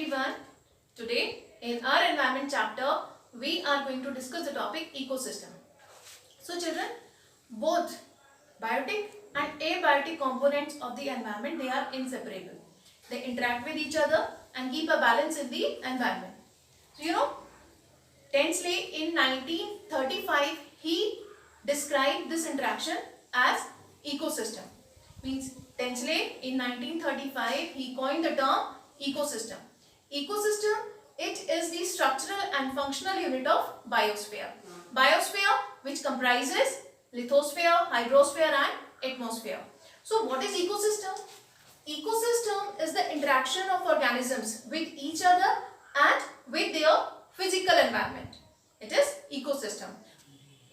everyone. Today in our environment chapter we are going to discuss the topic ecosystem. So children, both biotic and abiotic components of the environment, they are inseparable. They interact with each other and keep a balance in the environment. So Tensley in 1935 he described this interaction as ecosystem. Means Tensley in 1935 he coined the term ecosystem. Ecosystem, it is the structural and functional unit of biosphere. Biosphere which comprises lithosphere, hydrosphere and atmosphere. So what is ecosystem? Ecosystem is the interaction of organisms with each other and with their physical environment. It is ecosystem.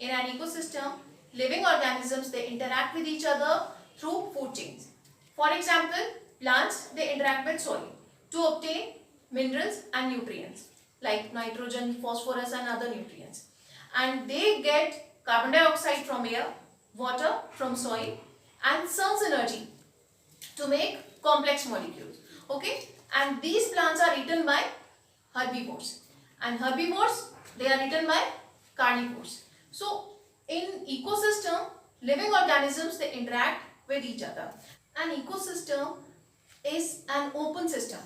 In an ecosystem, living organisms, they interact with each other through food chains. For example, plants, they interact with soil to obtain minerals and nutrients like nitrogen, phosphorus and other nutrients. And they get carbon dioxide from air, water from soil and sun's energy to make complex molecules. Okay, and these plants are eaten by herbivores, and herbivores, they are eaten by carnivores. So in ecosystem, living organisms, they interact with each other. An ecosystem is an open system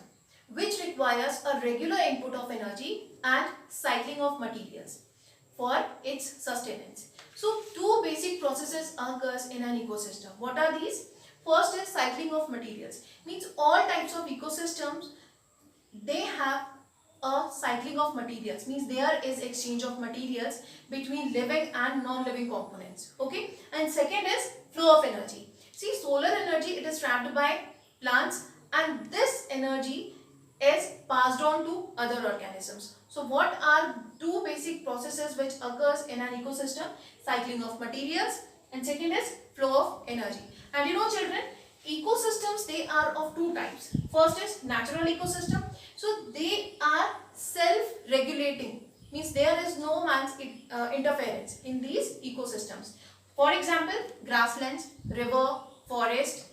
which requires a regular input of energy and cycling of materials for its sustenance. So two basic processes occurs in an ecosystem. What are these? First is cycling of materials. Means all types of ecosystems, they have a cycling of materials. Means there is exchange of materials between living and non-living components. Okay. And second is flow of energy. See, solar energy, it is trapped by plants and this energy is passed on to other organisms. So what are two basic processes which occurs in an ecosystem? Cycling of materials and second is flow of energy. And children, ecosystems, they are of two types. First is natural ecosystem. So they are self-regulating. Means there is no man's interference in these ecosystems. For example, grasslands, river, forest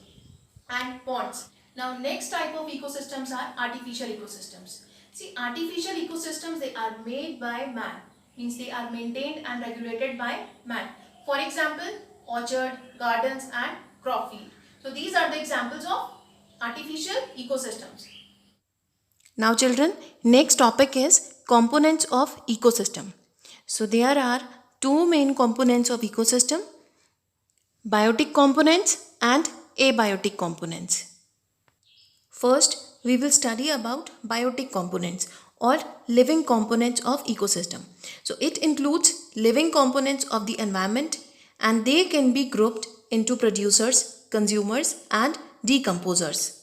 and ponds. Now next type of ecosystems are artificial ecosystems. See, artificial ecosystems, they are made by man. Means they are maintained and regulated by man. For example, orchard, gardens and crop field. So these are the examples of artificial ecosystems. Now children, next topic is components of ecosystem. So there are two main components of ecosystem, biotic components and abiotic components. First, we will study about biotic components or living components of ecosystem. So it includes living components of the environment and they can be grouped into producers, consumers and decomposers.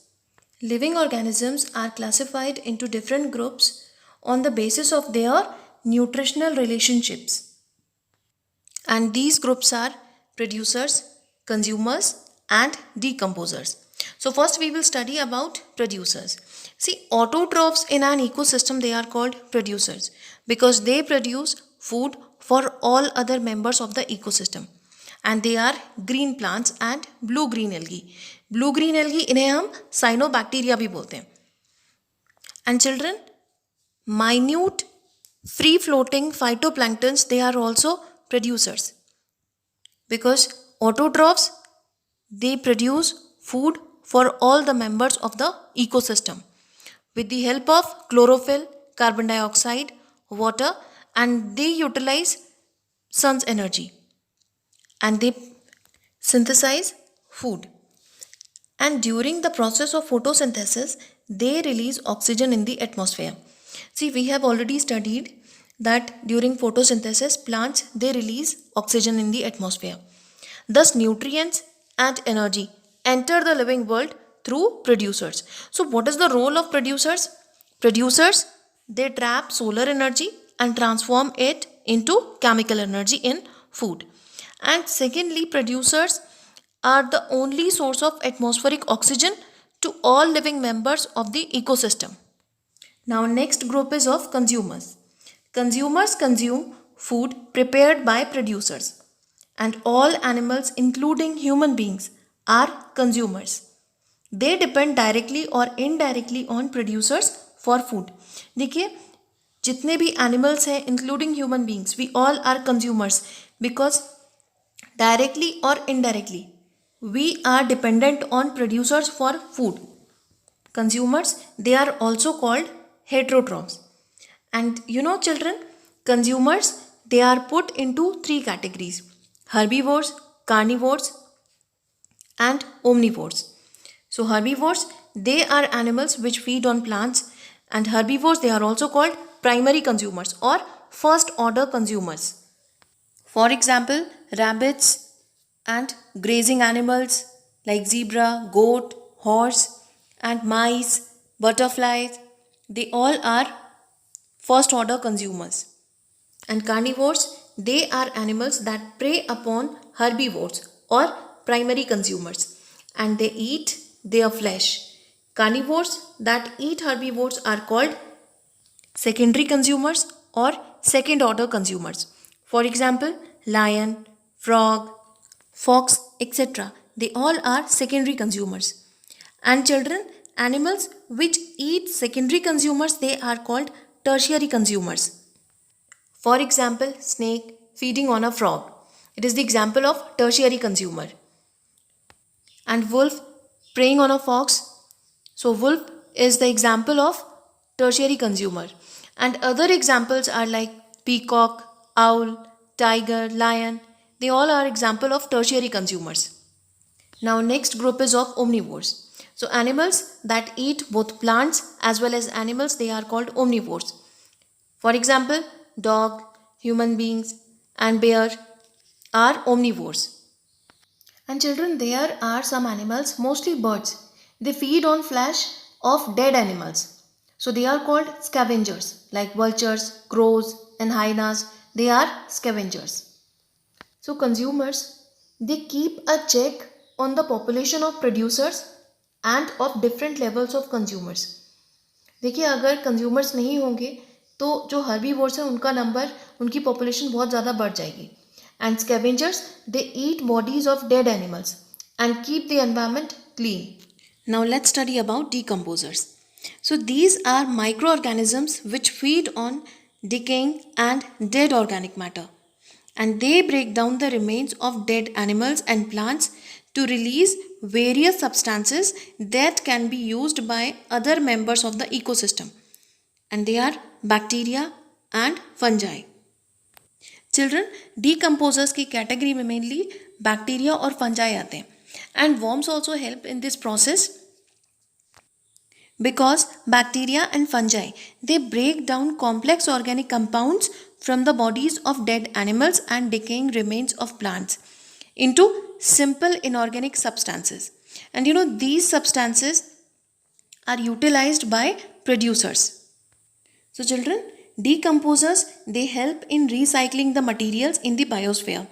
Living organisms are classified into different groups on the basis of their nutritional relationships. And these groups are producers, consumers and decomposers. So first we will study about producers. See, autotrophs in an ecosystem, they are called producers because they produce food for all other members of the ecosystem. And they are green plants and blue-green algae. Blue-green algae, इन्हें हम cyanobacteria भी बोलते हैं. And children, minute free-floating phytoplanktons, they are also producers because autotrophs, they produce food for all the members of the ecosystem with the help of chlorophyll, carbon dioxide, water, and they utilize sun's energy and they synthesize food. And during the process of photosynthesis, they release oxygen in the atmosphere. See, we have already studied that during photosynthesis, plants, they release oxygen in the atmosphere. Thus, nutrients and energy enter the living world through producers. So what is the role of producers? Producers, they trap solar energy and transform it into chemical energy in food. And secondly, producers are the only source of atmospheric oxygen to all living members of the ecosystem. Now next group is of consumers. Consumers consume food prepared by producers. And all animals, including human beings, are consumers. They depend directly or indirectly on producers for food. देखिए जितने भी animals हैं including human beings, we all are consumers because directly or indirectly we are dependent on producers for food. Consumers, they are also called heterotrophs. And you know children, consumers, they are put into three categories: herbivores, carnivores and omnivores. So herbivores, they are animals which feed on plants, and herbivores, they are also called primary consumers or first order consumers. For example, rabbits and grazing animals like zebra, goat, horse, and mice, butterflies, they all are first order consumers. And carnivores, they are animals that prey upon herbivores or primary consumers, and they eat their flesh. Carnivores that eat herbivores are called secondary consumers or second order consumers. For example, lion, frog, fox, etc. They all are secondary consumers. And children, animals which eat secondary consumers, they are called tertiary consumers. For example, snake feeding on a frog. It is the example of tertiary consumer. And wolf preying on a fox. So wolf is the example of tertiary consumer. And other examples are like peacock, owl, tiger, lion. They all are example of tertiary consumers. Now next group is of omnivores. So animals that eat both plants as well as animals, they are called omnivores. For example, dog, human beings and bear are omnivores. And children, there are some animals, mostly birds. They feed on flesh of dead animals. So they are called scavengers, like vultures, crows and hyenas. They are scavengers. So consumers, they keep a check on the population of producers and of different levels of consumers. देखिए अगर consumers नहीं होंगे तो जो herbivores हैं उनका number, उनकी population बहुत ज़्यादा बढ़ जाएगी. And scavengers, they eat bodies of dead animals and keep the environment clean. Now let's study about decomposers. So these are microorganisms which feed on decaying and dead organic matter, and they break down the remains of dead animals and plants to release various substances that can be used by other members of the ecosystem, and they are bacteria and fungi. Children, decomposers की category में mainly bacteria और fungi आते हैं, and worms also help in this process because bacteria and fungi, they break down complex organic compounds from the bodies of dead animals and decaying remains of plants into simple inorganic substances. And you know, these substances are utilized by producers. So children, decomposers, they help in recycling the materials in the biosphere,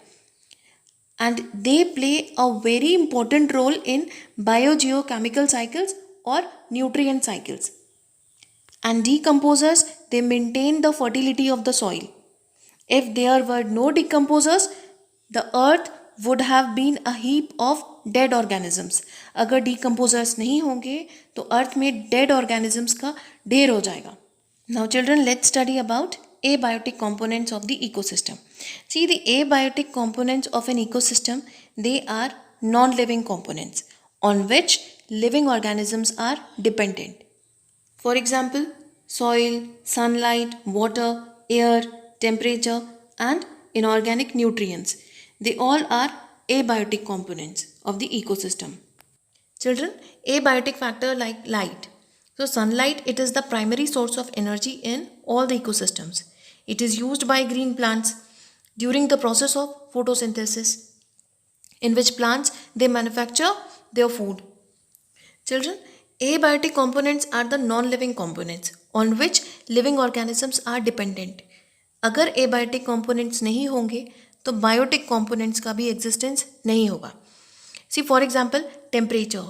and they play a very important role in biogeochemical cycles or nutrient cycles. And decomposers, they maintain the fertility of the soil. If there were no decomposers, the earth would have been a heap of dead organisms. अगर decomposers नहीं होंगे तो earth में dead organisms का ढेर हो जाएगा. Now children, let's study about abiotic components of the ecosystem. See, the abiotic components of an ecosystem, they are non-living components on which living organisms are dependent. For example, soil, sunlight, water, air, temperature and inorganic nutrients. They all are abiotic components of the ecosystem. Children, abiotic factor like light. So sunlight, it is the primary source of energy in all the ecosystems. It is used by green plants during the process of photosynthesis, in which plants, they manufacture their food. Children, abiotic components are the non-living components on which living organisms are dependent. अगर abiotic components नहीं होंगे तो biotic components का भी existence नहीं होगा. See, for example, temperature.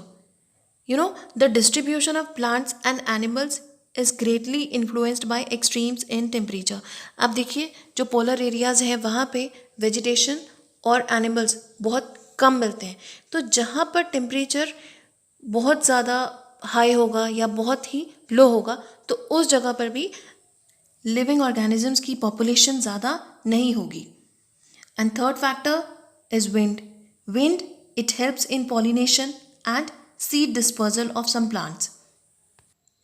You know, the distribution of plants and animals is greatly influenced by extremes in temperature. अब देखिए जो polar areas हैं वहाँ पे vegetation और animals बहुत कम मिलते हैं, तो जहाँ पर temperature बहुत ज़्यादा हाई होगा या बहुत ही लो होगा, तो उस जगह पर भी लिविंग ऑर्गेनिजम्स की पॉपुलेशन ज़्यादा नहीं होगी. And third factor is wind. Wind, it helps in pollination and seed dispersal of some plants.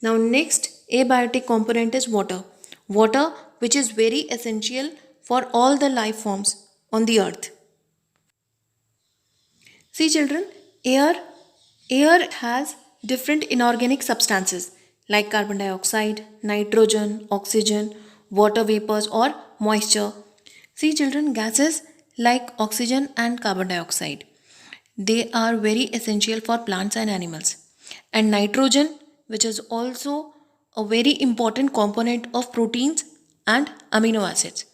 Now next abiotic component is water. Water, which is very essential for all the life forms on the earth. See children, air has different inorganic substances like carbon dioxide, nitrogen, oxygen, water vapors or moisture. See children, gases like oxygen and carbon dioxide, they are very essential for plants and animals. And nitrogen, which is also a very important component of proteins and amino acids.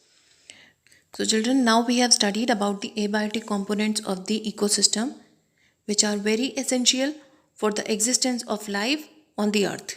So children, now we have studied about the abiotic components of the ecosystem, which are very essential for the existence of life on the earth.